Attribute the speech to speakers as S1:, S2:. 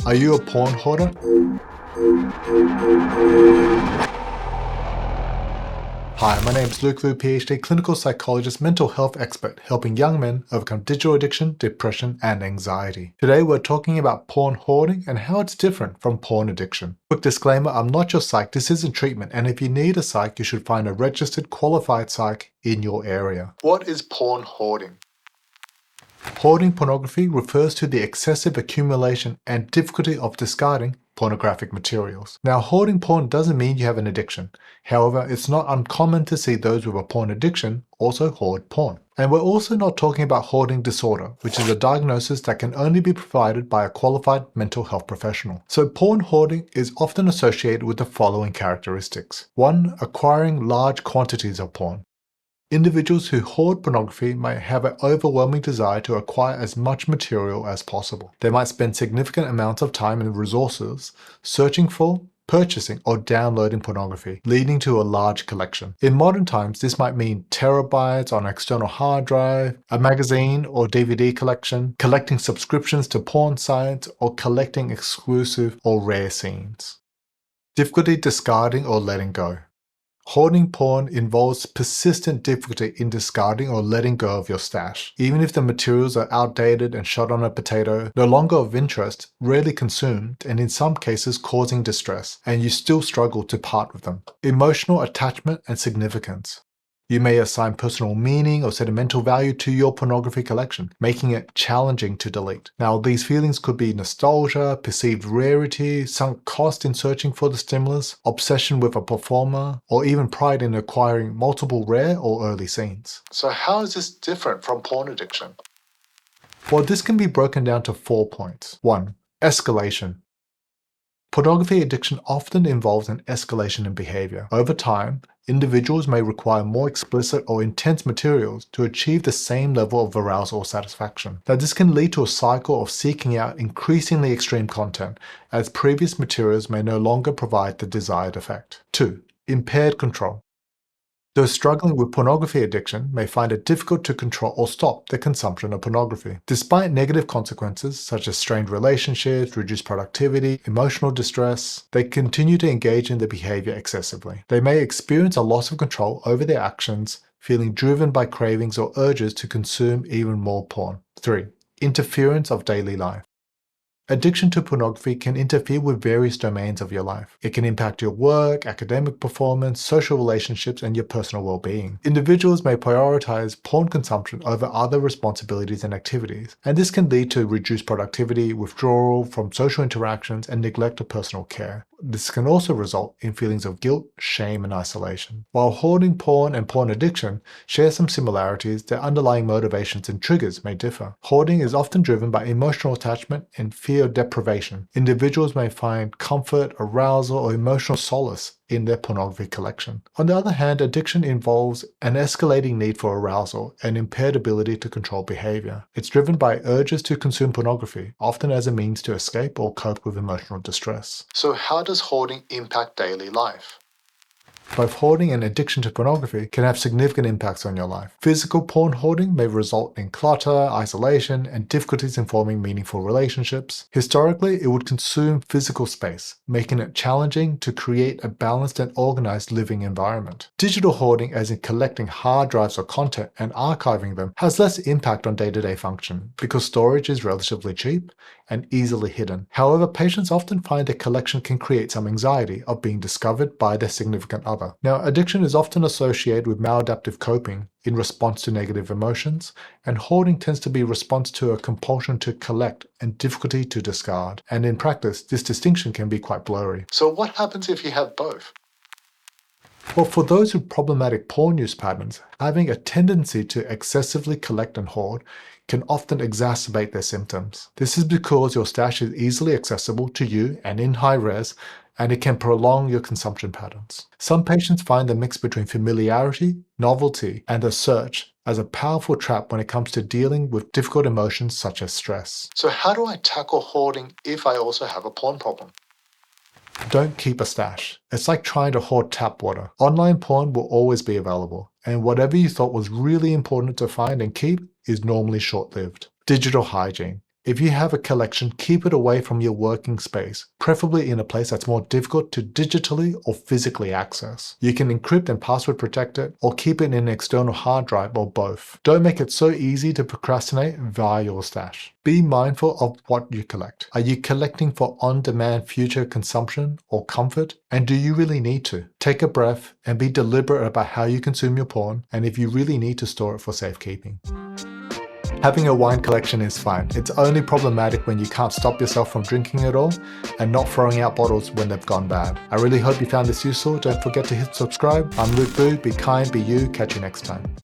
S1: Are you a porn hoarder? Hi, my name is Luke Vu, PhD, clinical psychologist, mental health expert, helping young men overcome digital addiction, depression, and anxiety. Today we're talking about porn hoarding and how it's different from porn addiction. Quick disclaimer, I'm not your psych, this isn't treatment, and if you need a psych, you should find a registered, qualified psych in your area. What is porn hoarding? Hoarding pornography refers to the excessive accumulation and difficulty of discarding pornographic materials. Now, hoarding porn doesn't mean you have an addiction. However, it's not uncommon to see those with a porn addiction also hoard porn. And we're also not talking about hoarding disorder, which is a diagnosis that can only be provided by a qualified mental health professional. So porn hoarding is often associated with the following characteristics. 1. Acquiring large quantities of porn. Individuals who hoard pornography might have an overwhelming desire to acquire as much material as possible. They might spend significant amounts of time and resources searching for, purchasing, or downloading pornography, leading to a large collection. In modern times, this might mean terabytes on an external hard drive, a magazine or DVD collection, collecting subscriptions to porn sites, or collecting exclusive or rare scenes. Difficulty discarding or letting go. Hoarding porn involves persistent difficulty in discarding or letting go of your stash. Even if the materials are outdated and shot on a potato, no longer of interest, rarely consumed, and in some cases causing distress, and you still struggle to part with them. Emotional attachment and significance. You may assign personal meaning or sentimental value to your pornography collection, making it challenging to delete. Now, these feelings could be nostalgia, perceived rarity, sunk cost in searching for the stimulus, obsession with a performer, or even pride in acquiring multiple rare or early scenes. So how is this different from porn addiction? Well, this can be broken down to 4 points. 1. Escalation. Pornography addiction often involves an escalation in behavior. Over time, individuals may require more explicit or intense materials to achieve the same level of arousal or satisfaction. Now, this can lead to a cycle of seeking out increasingly extreme content, as previous materials may no longer provide the desired effect. 2. Impaired control. Those struggling with pornography addiction may find it difficult to control or stop their consumption of pornography. Despite negative consequences such as strained relationships, reduced productivity, emotional distress, they continue to engage in the behavior excessively. They may experience a loss of control over their actions, feeling driven by cravings or urges to consume even more porn. 3. Interference of daily life. Addiction to pornography can interfere with various domains of your life. It can impact your work, academic performance, social relationships, and your personal well-being. Individuals may prioritize porn consumption over other responsibilities and activities, and this can lead to reduced productivity, withdrawal from social interactions, and neglect of personal care. This can also result in feelings of guilt, shame, and isolation. While hoarding porn and porn addiction share some similarities, their underlying motivations and triggers may differ. Hoarding is often driven by emotional attachment and fear of deprivation. Individuals may find comfort, arousal, or emotional solace in their pornography collection. On the other hand, addiction involves an escalating need for arousal and impaired ability to control behavior. It's driven by urges to consume pornography, often as a means to escape or cope with emotional distress. So how does hoarding impact daily life? Both hoarding and addiction to pornography can have significant impacts on your life. Physical porn hoarding may result in clutter, isolation, and difficulties in forming meaningful relationships. Historically, it would consume physical space, making it challenging to create a balanced and organized living environment. Digital hoarding, as in collecting hard drives of content and archiving them, has less impact on day-to-day function because storage is relatively cheap and easily hidden. However, patients often find their collection can create some anxiety of being discovered by their significant other. Now, addiction is often associated with maladaptive coping in response to negative emotions, and hoarding tends to be a response to a compulsion to collect and difficulty to discard. And in practice, this distinction can be quite blurry. So what happens if you have both? Well, for those with problematic porn use patterns, having a tendency to excessively collect and hoard can often exacerbate their symptoms. This is because your stash is easily accessible to you and in high res, and it can prolong your consumption patterns. Some patients find the mix between familiarity, novelty, and a search as a powerful trap when it comes to dealing with difficult emotions such as stress. So how do I tackle hoarding if I also have a porn problem? Don't keep a stash. It's like trying to hoard tap water. Online porn will always be available, and whatever you thought was really important to find and keep is normally short-lived. Digital hygiene. If you have a collection, keep it away from your working space, preferably in a place that's more difficult to digitally or physically access. You can encrypt and password protect it, or keep it in an external hard drive, or both. Don't make it so easy to procrastinate via your stash. Be mindful of what you collect. Are you collecting for on-demand future consumption or comfort? And do you really need to? Take a breath and be deliberate about how you consume your porn, and if you really need to store it for safekeeping. Having a wine collection is fine. It's only problematic when you can't stop yourself from drinking it all and not throwing out bottles when they've gone bad. I really hope you found this useful. Don't forget to hit subscribe. I'm Luke Boo. Be kind, be you. Catch you next time.